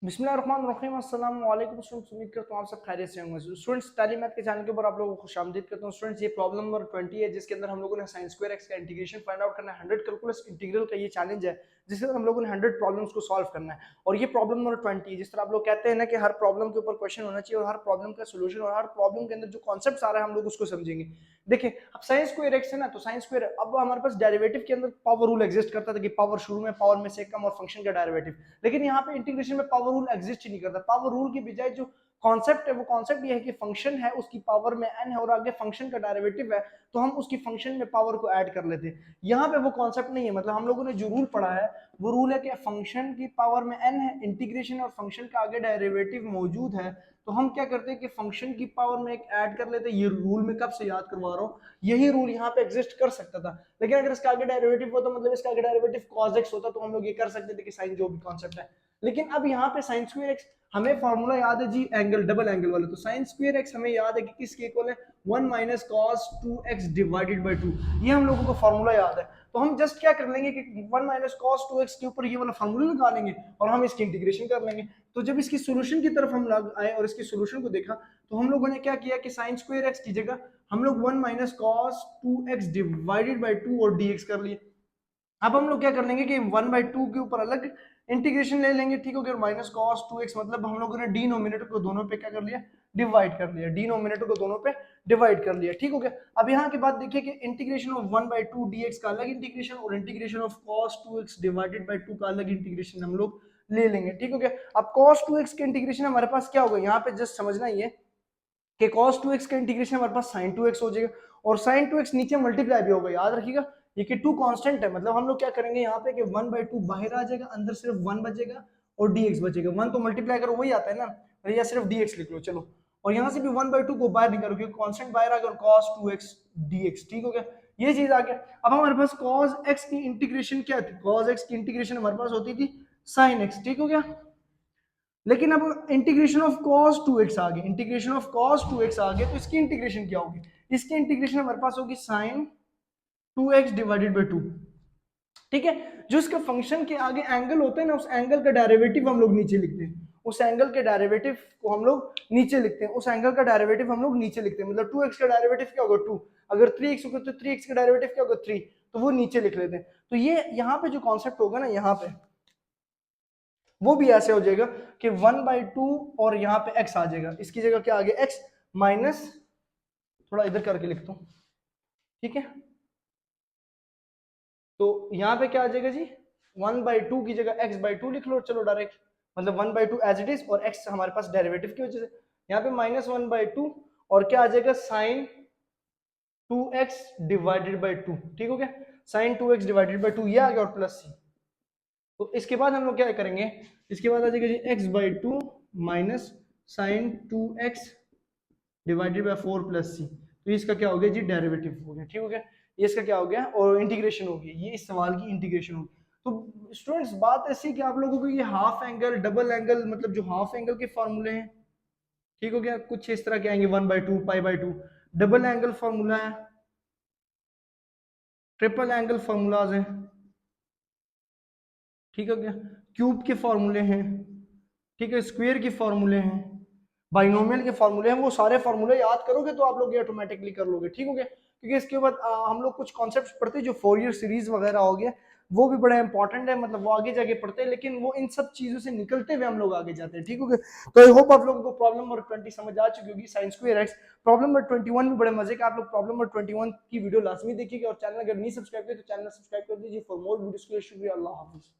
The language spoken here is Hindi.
बिस्मिल्लाहिर्रहमानिर्रहीम अस्सलाम वालेकुम स्टूडेंट्स, उम्मीद करता हूँ आप सब खैरियत से होंगे। स्टूडेंट्स, तालीम मैथ के चैनल के ऊपर आप लोगों को खुशामदीद करता हूँ। स्टूडेंट्स, ये प्रॉब्लम नंबर 20 है जिसके अंदर हम लोगों ने साइन स्क्वायर एक्स का इंटीग्रेशन फाइंड आउट करना है। 100 कैलकुलस इंटीग्रल का ये चैलेंज है जिसके अंदर हम लोगों ने 100 प्रॉब्लम्स को सॉल्व करना है। और ये प्रॉब्लम नंबर 20 है। जिस तरह आप लोग कहते हैं ना कि हर प्रॉब्लम के ऊपर क्वेश्चन होना चाहिए और हर प्रॉब्लम का सोल्यूशन और हर प्रॉब्लम के अंदर जो कॉन्सेप्ट आ रहा है हम लोग उसको समझेंगे। देखिए, अब साइन स्क्वायर एक्स है ना, तो साइन स्क्वायर अब हमारे पास डेरिवेटिव के अंदर पावर रूल एग्जिस्ट करता था कि पावर शुरू में पावर में से कम और फंक्शन का डेरिवेटिव। लेकिन यहाँ पे इंटीग्रेशन में पावर रूल एग्जिस्ट ही नहीं करता। पावर रूल की बजाय जो कॉन्सेप्ट है वो कॉन्सेप्ट ये है कि फंक्शन है उसकी पावर में n है और आगे फंक्शन का डेरिवेटिव है तो हम उसकी फंक्शन में पावर को ऐड कर लेते हैं। यहाँ पे वो कॉन्सेप्ट नहीं है। मतलब हम लोगों ने जो रूल पढ़ा है वो रूल है कि फंक्शन की पावर में n है, इंटीग्रेशन और फंक्शन का आगे डेरिवेटिव मौजूद है तो हम क्या करते हैं कि फंक्शन की पावर में एक ऐड कर लेते हैं। ये रूल मैं कब से याद करवा रहा हूँ, यही रूल यहाँ पे एग्जिस्ट कर सकता था। लेकिन अगर इसका आगे डेरिवेटिव होता, मतलब इसका आगे डेरिवेटिव cos x होता तो हम लोग ये कर सकते थे कि साइन जो भी कॉन्सेप्ट है। लेकिन अब यहाँ पे साइन स्क्वायर एक्स हमें फॉर्मूला याद है जी, एंगल डबल एंगल वाला। तो साइन स्क्वायर एक्स हमें याद है कि किसके इक्वल है, 1 minus cos 2x divided by 2। ये हम लोगों को फॉर्मूला याद है। तो हम जस्ट क्या कर लेंगे कि 1 माइनस कॉस 2x के ऊपर ये वाला फॉर्मूला लगा लेंगे और हम इसकी इंटीग्रेशन कर लेंगे। तो जब इसकी सोल्यूशन की तरफ हम लग आए और इसकी सोल्यूशन को देखा तो हम लोगों ने क्या किया कि साइन स्क्वायर एक्स की जगह हम लोग 1 minus cos 2x divided by 2 और dx कर लिए। अब हम लोग क्या कर लेंगे कि 1/2 के ऊपर अलग इंटीग्रेशन ले लेंगे, ठीक हो गया। माइनस कॉस 2x मतलब हम लोगों ने डिनोमिनेटर को दोनों पे क्या कर लिया, डिवाइड कर लिया। डिनोमिनेटर को दोनों पे डिवाइड कर लिया, ठीक हो गया। अब यहाँ के बाद देखिए कि इंटीग्रेशन ऑफ 1/2 dx का अलग इंटीग्रेशन और integration of cos 2x divided by 2 का अलग इंटीग्रेशन हम लोग ले लेंगे, ठीक हो गया। अब cos 2x के इंटीग्रेशन हमारे पास क्या होगा, यहाँ पे जस्ट समझना ही है कि cos 2x का इंटीग्रेशन हमारे पास sin 2x हो जाएगा और sin 2x नीचे मल्टीप्लाई भी होगा, याद रखिएगा। ये कि 2 कांस्टेंट है, मतलब हम लोग क्या करेंगे यहाँ पे कि 1/2 बाहर आ जाएगा, अंदर सिर्फ 1 बचेगा और dx बचेगा। 1 तो मल्टीप्लाई करो वही आता है ना, या सिर्फ dx लिख लो चलो। और यहाँ से भी 1/2 को बाहर निकालो क्योंकि कांस्टेंट बाहर आ गया और cos 2x dx, ठीक हो गया। ये चीज आ गया। अब हमारे पास cos x की इंटीग्रेशन क्या थी, cos x की इंटीग्रेशन हमारे पास होती थी sin x, ठीक हो गया। लेकिन अब इंटीग्रेशन ऑफ cos 2x आ गया, इंटीग्रेशन ऑफ cos 2x आ गया तो इसकी इंटीग्रेशन क्या होगी, इसकी इंटीग्रेशन हमारे पास होगी sin 2x डिवाइडेड बाई 2, ठीक है। जो इसका फंक्शन के आगे एंगल होता है ना, उस एंगल का डेरिवेटिव हम लोग नीचे लिखते हैं। उस एंगल के डेरिवेटिव को हम लोग नीचे लिखते हैं, उस एंगल का डेरिवेटिव हम लोग नीचे लिखते हैं। मतलब 2x का डेरिवेटिव क्या होगा 2, अगर 3x होगा तो 3x का डेरिवेटिव क्या होगा 3, तो वो नीचे लिख लेते हैं। तो ये यहाँ पे जो कॉन्सेप्ट होगा ना, यहाँ पे वो भी ऐसे हो जाएगा कि 1/2 और यहाँ पे x आ जाएगा, इसकी जगह क्या आ गया x माइनस, थोड़ा इधर करके लिखता हूँ, ठीक है। तो यहाँ पे क्या आ जाएगा जी, 1/2 की जगह x/2 लिख लो, चलो डायरेक्ट। मतलब 1/2 एज इट इज और x हमारे पास डेरिवेटिव की वजह से यहाँ पे -1/2 और क्या आ जाएगा sin 2x डिवाइडेड बाई 2, ठीक हो गया। sin 2x डिवाइडेड बाई 2 ये आ गया और प्लस c। तो इसके बाद हम लोग क्या करेंगे, इसके बाद आ जाएगा जी x/2 minus sine 2x divided by 4 plus C. तो इसका क्या हो गया जी, डेरिवेटिव हो गया, ठीक हो गया। ये इसका क्या हो गया और इंटीग्रेशन हो गई, ये इस सवाल की इंटीग्रेशन होगी। तो स्टूडेंट्स, बात ऐसी कि आप लोगों को ये हाफ एंगल डबल एंगल, मतलब जो हाफ एंगल के फॉर्मूले हैं, ठीक हो गया, कुछ इस तरह के आएंगे 1/2 पाई/2। डबल एंगल फॉर्मूला है, ट्रिपल एंगल फॉर्मूलाज हैं, ठीक हो गया। क्यूब के फॉर्मूले हैं, ठीक है, स्क्वायर के फॉर्मूले हैं, बाइनोमियल के फॉर्मूले हैं। वो सारे फॉर्मूले याद करोगे तो आप लोग ये ऑटोमेटिकली कर लोगे, ठीक हो गया। क्योंकि इसके बाद हम लोग कुछ कॉन्सेप्ट्स पढ़ते हैं जो फोरियर सीरीज वगैरह हो गया, वो भी बड़ा इंपॉर्टेंट है, मतलब वो आगे जाके पढ़ते हैं, लेकिन वो इन सब चीजों से निकलते हुए हम लोग आगे जाते हैं, ठीक हो गया। तो आई होप आप लोगों को प्रॉब्लम नंबर 20 समझ आ चुकी होगी, sine square x. Problem number 21 भी बड़े मजे का, आप लोग प्रॉब्लम नंबर 21 की वीडियो लाजमी देखिएगा और चैनल अगर नहीं सब्सक्राइब किया तो चैनल सब्सक्राइब कर दीजिए। फॉर मोर वीडियोस के लिए शुक्रिया, अल्लाह हाफिज।